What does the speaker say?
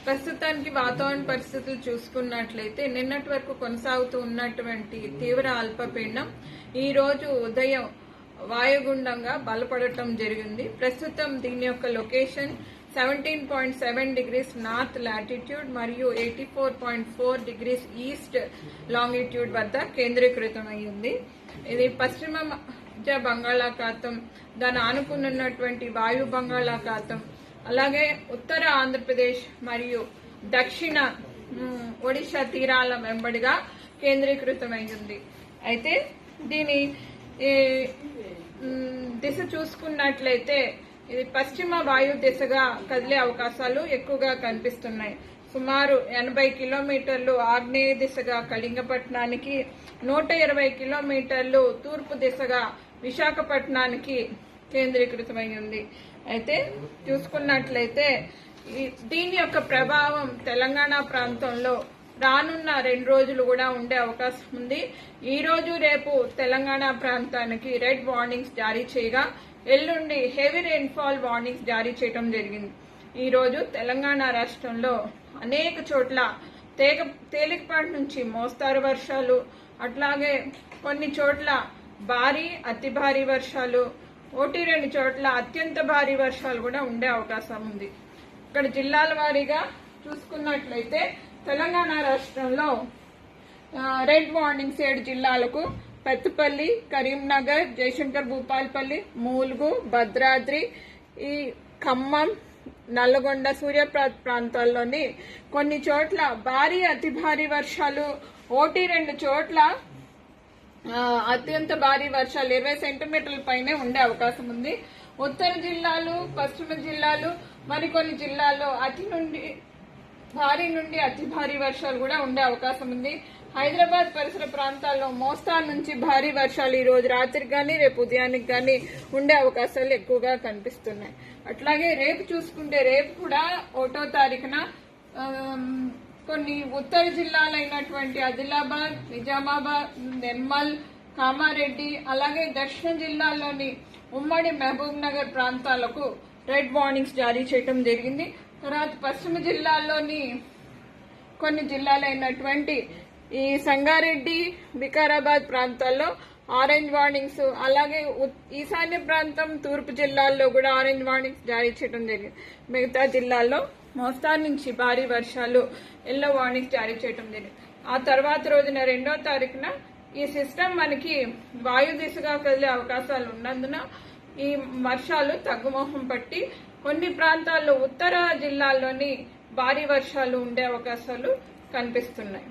ప్రస్తుతానికి వాతావరణ పరిస్థితులు చూసుకున్నట్లయితే నిన్నటి వరకు కొనసాగుతూ ఉన్నటువంటి తీవ్ర అల్పపీడనం ఈ రోజు ఉదయం వాయుగుండంగా బలపడటం జరిగింది. ప్రస్తుతం దీని యొక్క లొకేషన్ 17.7 degrees నార్త్ లాటిట్యూడ్ మరియు 84.4 degrees ఈస్ట్ లాంగిట్యూడ్ వద్ద కేంద్రీకృతమైంది. ఇది పశ్చిమ మధ్య బంగాళాఖాతం, దాని ఆనుకున్నటువంటి వాయు బంగాళాఖాతం, అలాగే ఉత్తర ఆంధ్రప్రదేశ్ మరియు దక్షిణ ఒడిశా తీరాల వెంబడిగా కేంద్రీకృతమైంది. అయితే దీని దిశ చూసుకున్నట్లయితే ఇది పశ్చిమ వాయు దిశగా కదిలే అవకాశాలు ఎక్కువగా కనిపిస్తున్నాయి. సుమారు 80 కిలోమీటర్లు ఆగ్నేయ దిశగా కళింగపట్నానికి, 120 కిలోమీటర్లు తూర్పు దిశగా విశాఖపట్నానికి కేంద్రీకృతమై ఉంది. అయితే చూసుకున్నట్లయితే దీని యొక్క ప్రభావం తెలంగాణ ప్రాంతంలో రానున్న 2 రోజులు కూడా ఉండే అవకాశం ఉంది. ఈ రోజు రేపు తెలంగాణ ప్రాంతానికి రెడ్ వార్నింగ్స్ జారీ చేయగా ఎల్లుండి హెవీ రెయిన్ఫాల్ వార్నింగ్స్ జారీ చేయడం జరిగింది. ఈ రోజు తెలంగాణ రాష్ట్రంలో అనేక చోట్ల తేలికపాటి నుంచి మోస్తారు వర్షాలు, అట్లాగే కొన్ని చోట్ల భారీ అతి భారీ వర్షాలు, 1-2 చోట్ల అత్యంత భారీ వర్షాలు కూడా ఉండే అవకాశం ఉంది. ఇక్కడ జిల్లాల వారీగా చూసుకున్నట్లయితే తెలంగాణ రాష్ట్రంలో రెడ్ వార్నింగ్స్ 7 జిల్లాలకు పెద్దపల్లి, కరీంనగర్, జయశంకర్ భూపాల్పల్లి, ములుగు, భద్రాద్రి, ఈ ఖమ్మం, నల్లగొండ, సూర్యాపేట ప్రాంతాల్లోని కొన్ని చోట్ల భారీ అతి భారీ వర్షాలు, 1-2 చోట్ల అత్యంత భారీ వర్షాలు 20 సెంటీమీటర్ల పైనే ఉండే అవకాశం ఉంది. ఉత్తర జిల్లాలు, పశ్చిమ జిల్లాలు, మరికొన్ని జిల్లాల్లో భారీ నుండి అతి భారీ వర్షాలు కూడా ఉండే అవకాశం ఉంది. హైదరాబాద్ పరిసర ప్రాంతాల్లో మోస్తారు నుంచి భారీ వర్షాలు ఈ రోజు రాత్రికి కానీ రేపు ఉదయానికి కానీ ఉండే అవకాశాలు ఎక్కువగా కనిపిస్తున్నాయి. అట్లాగే రేపు చూసుకుంటే రేపు కూడా 1వ తారీఖున కొన్ని ఉత్తర జిల్లాలైనటువంటి ఆదిలాబాద్, నిజామాబాద్, నిర్మల్, కామారెడ్డి, అలాగే దక్షిణ జిల్లాల్లోని ఉమ్మడి మహబూబ్ నగర్ ప్రాంతాలకు రెడ్ వార్నింగ్స్ జారీ చేయడం జరిగింది. తర్వాత పశ్చిమ జిల్లాల్లోని కొన్ని జిల్లాలైనటువంటి ఈ సంగారెడ్డి, వికారాబాద్ ప్రాంతాల్లో ఆరెంజ్ వార్నింగ్స్, అలాగే ఈశాన్య ప్రాంతం తూర్పు జిల్లాల్లో కూడా ఆరెంజ్ వార్నింగ్స్ జారీ చేయడం జరిగింది. మిగతా జిల్లాల్లో మోస్తారు నుంచి భారీ వర్షాలు ఎల్లో వార్నింగ్స్ జారీ చేయడం జరిగింది. ఆ తర్వాత రోజున 2వ తారీఖున ఈ సిస్టమ్ మనకి వాయు దిశగా కదిలే అవకాశాలు ఉన్నందున ఈ వర్షాలు తగ్గుముఖం పట్టి కొన్ని ప్రాంతాల్లో ఉత్తర జిల్లాల్లోని భారీ వర్షాలు ఉండే అవకాశాలు కనిపిస్తున్నాయి.